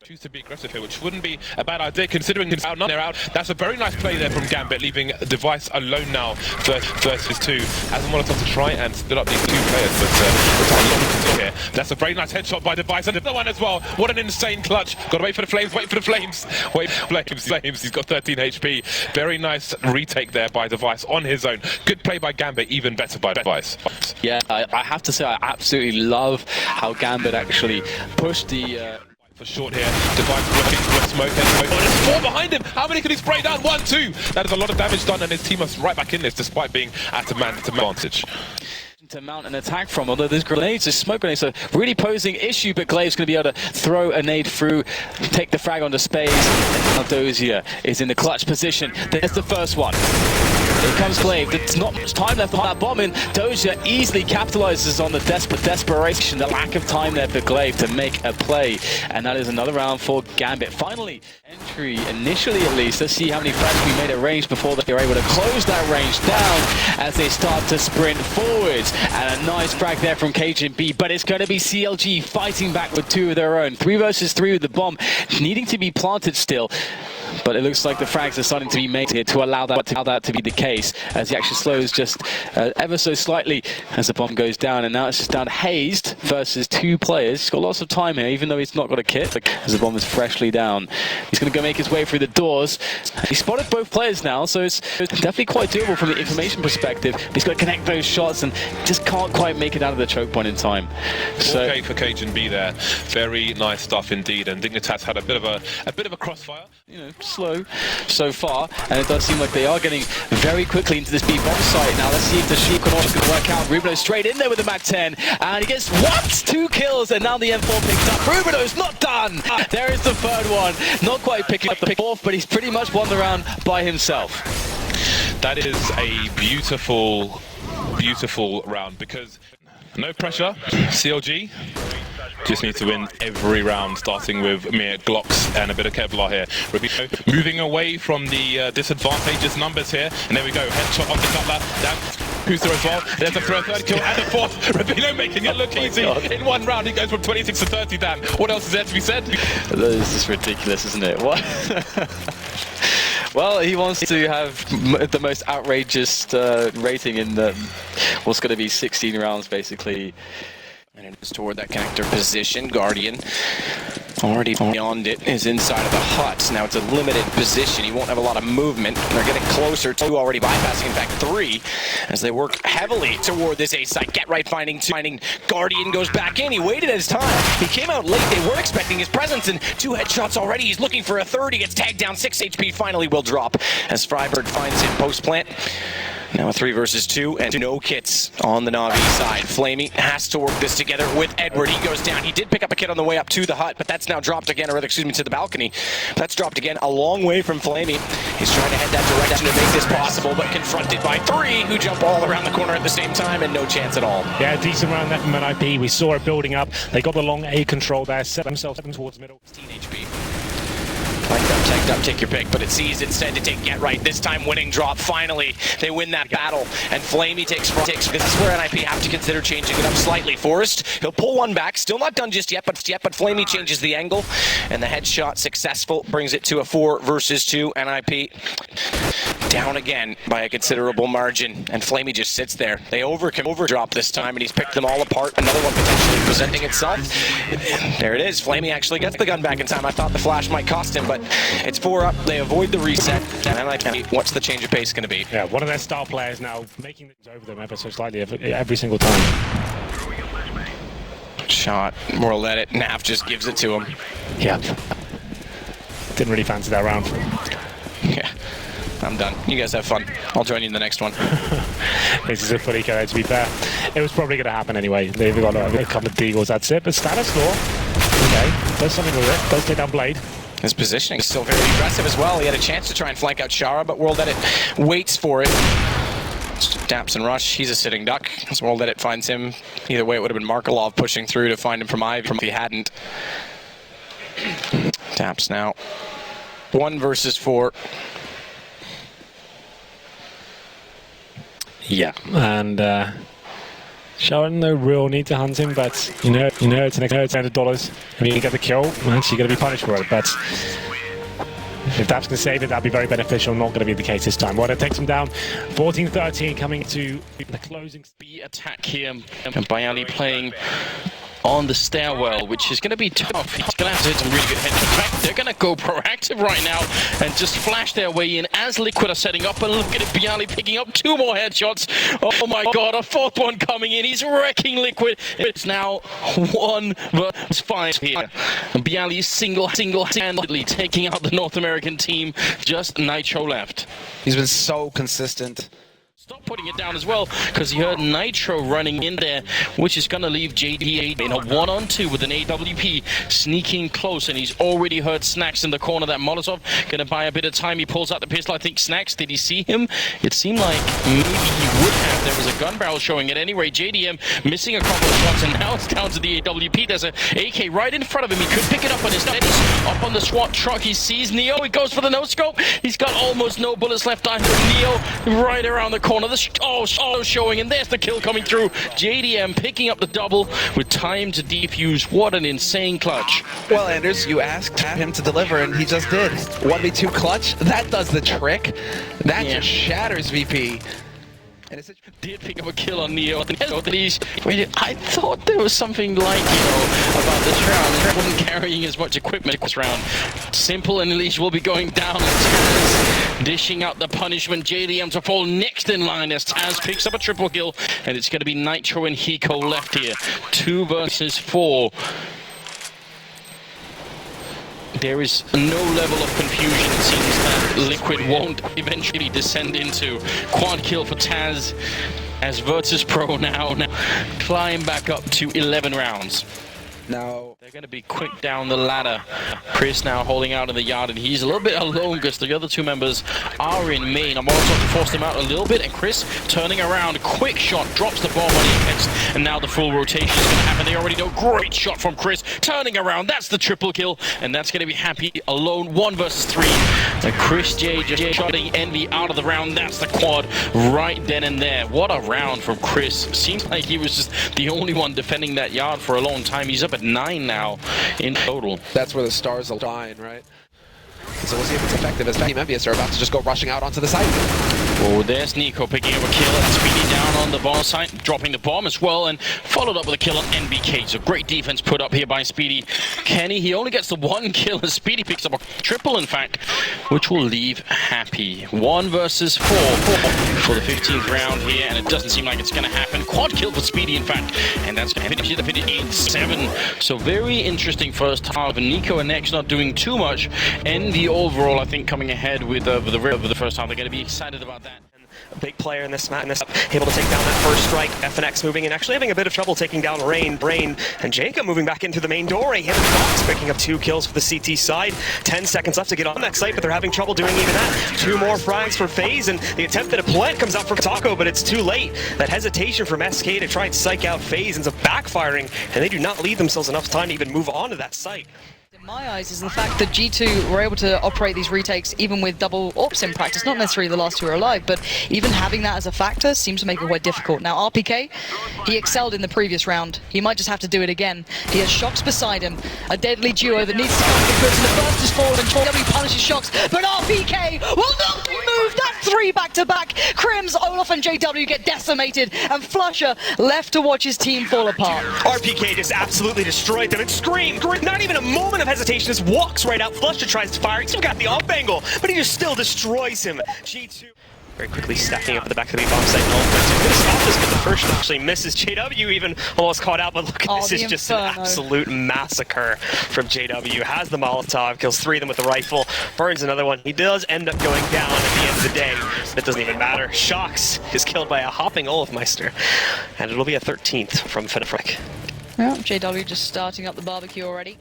Choose to be aggressive here, which wouldn't be a bad idea considering they're out. That's a very nice play there from Gambit, leaving Device alone now versus two. As Molotov to try and split up these two players, but it's a lot to do here. That's a very nice headshot by Device, and another one as well. What an insane clutch. Got to wait for the flames, wait for the flames. Wait for the flames. He's got 13 HP. Very nice retake there by Device on his own. Good play by Gambit, even better by Device. Yeah, I have to say I absolutely love how Gambit actually pushed the... For short here, Device looking for smoke. Oh, there's four behind him. How many can he spray down? 1, 2. That is a lot of damage done, and his team is right back in this, despite being at a man advantage. To mount an attack from, although there's grenades, there's smoke grenades, so really posing issue, but Glaive's going to be able to throw a nade through, take the frag onto Space, and now Dozier is in the clutch position. There's the first one. Here comes Glaive. There's not much time left on that bomb, and Dozier easily capitalizes on the desperation, the lack of time there for Glaive to make a play, and that is another round for Gambit. Finally, entry initially at least. Let's see how many frags we made at range before they are able to close that range down as they start to sprint forwards. And a nice frag there from Cajun B, but it's going to be CLG fighting back with two of their own. 3 versus 3 with the bomb needing to be planted still. But it looks like the frags are starting to be made here to allow that to be the case, as he actually slows just ever so slightly as the bomb goes down. And now it's just down Hazed versus 2 players. He's got lots of time here, even though he's not got a kit, as the bomb is freshly down. He's going to go make his way through the doors. He spotted both players now, so it's definitely quite doable from the information perspective. He's got to connect those shots and just can't quite make it out of the choke point in time. So, okay for Cajun B there. Very nice stuff indeed, and Dignitas had a bit of a crossfire. You know, slow so far, and it does seem like they are getting very quickly into this B bomb site. Now let's see if the Sheep Connor's going to work out. Rubino straight in there with the Mag 10, and he gets what? 2 kills, and now the M4 picks up. Rubino's not done. There is the third one. Not quite picking up the fourth, but he's pretty much won the round by himself. That is a beautiful round, because no pressure. CLG just need to win every round, starting with mere Glocks and a bit of Kevlar here. Rubino moving away from the disadvantageous numbers here, and there we go. Headshot on the Cutler. Down Puster as well. There's a third kill and a fourth. Rubino making it look easy. In one round, he goes from 26 to 30, Dan. What else is there to be said? This is ridiculous, isn't it? What? Well, he wants to have the most outrageous rating in what's going to be 16 rounds, basically. And it is toward that connector position. Guardian already beyond it is inside of the hut. Now it's a limited position. He won't have a lot of movement. They're getting closer to already bypassing, in fact, 3 as they work heavily toward this A site. Get right finding Guardian goes back in. He waited his time. He came out late. They were expecting his presence, and 2 headshots already. He's looking for a third. He gets tagged down. 6 HP finally will drop as Frybird finds him post plant. Now a 3 versus 2 and no kits on the Na'Vi side. Flamey has to work this together with Edward. He goes down. He did pick up a kit on the way up to the hut, but that's now dropped again, or rather, excuse me, to the balcony. That's dropped again a long way from Flamey. He's trying to head that direction to make this possible, but confronted by 3 who jump all around the corner at the same time, and no chance at all. Yeah, decent round there from NIP. We saw it building up. They got the long A control there, set themselves towards middle. 16 HP. Tagged up, take your pick, but it sees instead to take Get Right. This time winning drop. Finally, they win that battle, and Flamey takes. This is where NIP have to consider changing it up slightly. Forrest, he'll pull one back. Still not done just yet, but Flamey changes the angle, and the headshot successful brings it to a 4 versus 2. NIP down again by a considerable margin, and Flamey just sits there. They overdrop this time, and he's picked them all apart. Another one potentially presenting itself. There it is. Flamey actually gets the gun back in time. I thought the flash might cost him, but it's 4 up. They avoid the reset, and NIP, what's the change of pace going to be? Yeah, one of their star players now making things over them ever so slightly every single time. Shot, Moral let it. Nav just gives it to him. Yeah. Didn't really fancy that round. Yeah. I'm done. You guys have fun. I'll join you in the next one. This is a fully carried, to be fair. It was probably going to happen anyway. They've got a couple of deagles, that's it. But status law, okay, does something with it. Does take down Blade. His positioning is still very aggressive as well. He had a chance to try and flank out Shara, but World Edit waits for it. Daps and Rush, he's a sitting duck. As World Edit finds him. Either way, it would have been Markelov pushing through to find him from Ivy if he hadn't. Daps now. 1 versus 4. Yeah, and Showing no real need to hunt him, but you know it's an extra $100. I mean, you get the kill, well, actually you're going to be punished for it, but if that's going to save it, that'd be very beneficial. Not going to be the case this time. Well, it takes him down 14-13, coming to the closing. The attack here, and Bayali playing on the stairwell, which is going to be tough. He's going to have to hit some really good heads. In fact, they're going to go proactive right now and just flash their way in as Liquid are setting up. And look at it, Bayali picking up 2 more headshots. Oh my god, a 4th one coming in. He's wrecking Liquid. It's now 1 versus 5 here. And Bayali is single-handedly taking out the North American team. Just Nitro left. He's been so consistent. Stop putting it down as well, because you heard Nitro running in there, which is going to leave JD in a 1-on-2 with an AWP sneaking close, and he's already heard Snacks in the corner. That Molotov going to buy a bit of time. He pulls out the pistol. I think Snacks, did he see him? It seemed like maybe he would have. There was a gun barrel showing it anyway. JDM missing a couple of shots, and now it's down to the AWP. There's an AK right in front of him. He could pick it up, but instead he's up on the SWAT truck. He sees Neo. He goes for the no-scope. He's got almost no bullets left. I heard Neo right around the corner. Showing, and there's the kill coming through. JDM picking up the double with time to defuse. What an insane clutch. Well, Anders, you asked him to deliver, and he just did. 1v2 clutch, that does the trick. That just shatters VP. And it's did pick up a kill on Neo. I thought there was something like, about this round. He wasn't carrying as much equipment this round. Simple and Elish will be going down. Taz dishing out the punishment. JDM to fall next in line as Taz picks up a triple kill. And it's going to be Nitro and Hiko left here. 2 versus 4. There is no level of confusion, it seems, that Liquid won't eventually descend into. Quad kill for Taz as Virtus.Pro now climb back up to 11 rounds. now. They're going to be quick down the ladder. Chris now holding out in the yard, and he's a little bit alone because the other 2 members are in main. I'm also to force them out a little bit, and Chris turning around, quick shot, drops the bomb on Apex, and now the full rotation is going to happen. They already know. Great shot from Chris, turning around. That's the triple kill, and that's going to be Happy alone, 1 versus 3. And Chris J just shotting Envy out of the round. That's the quad right then and there. What a round from Chris. Seems like he was just the only one defending that yard for a long time. He's up at 9 now in total. That's where the stars will shine, right? So we'll see if it's effective as Team Envious are about to just go rushing out onto the site. Oh, there's Nico picking up a kill and Speedy down on the bomb site, dropping the bomb as well, and followed up with a kill on NBK. So great defense put up here by Speedy. Kenny, he only gets the 1 kill as Speedy picks up a triple, in fact, which will leave Happy. 1 versus 4 for the 15th round here, and it doesn't seem like it's going to happen. Quad kill for Speedy, in fact, and that's going to finish the 8-7. So very interesting first half. Nico and Nex not doing too much. Envy overall, I think, coming ahead with the first half. They're going to be excited about that. A big player in this map, able to take down that first strike. FNX moving and actually having a bit of trouble taking down Brain, and Jacob moving back into the main doorway. Him and Fox picking up 2 kills for the CT side. 10 seconds left to get on that site, but they're having trouble doing even that. 2 more frags for FaZe, and the attempt at a plant comes out from Taco, but it's too late. That hesitation from SK to try and psych out FaZe ends up backfiring, and they do not leave themselves enough time to even move on to that site. In my eyes is the fact that G2 were able to operate these retakes even with double AWPs in practice. Not necessarily the last 2 are alive, but even having that as a factor seems to make it quite difficult. Now RPK, he excelled in the previous round. He might just have to do it again. He has Shox beside him, a deadly duo that needs to come to the goods, and the first is fallen. JW punishes Shox, but RPK will not be moved. That's 3 back-to-back. Crims, Olaf and JW get decimated, and Flusher left to watch his team fall apart. RPK just absolutely destroyed them, and Scream, not even a moment of hesitation, just walks right out. Flusher tries to fire, he's still got the off angle, but he just still destroys him. G2 very quickly stacking up at the back of the bomb site. He's going to stop this, but the first actually misses. JW even almost caught out, but look at this, is just an absolute massacre from JW. Has the Molotov, kills 3 of them with the rifle, burns another one. He does end up going down at the end of the day. It doesn't even matter. Shox is killed by a hopping Olafmeister, and it'll be a 13th from Fenifrick. Yeah, JW just starting up the barbecue already.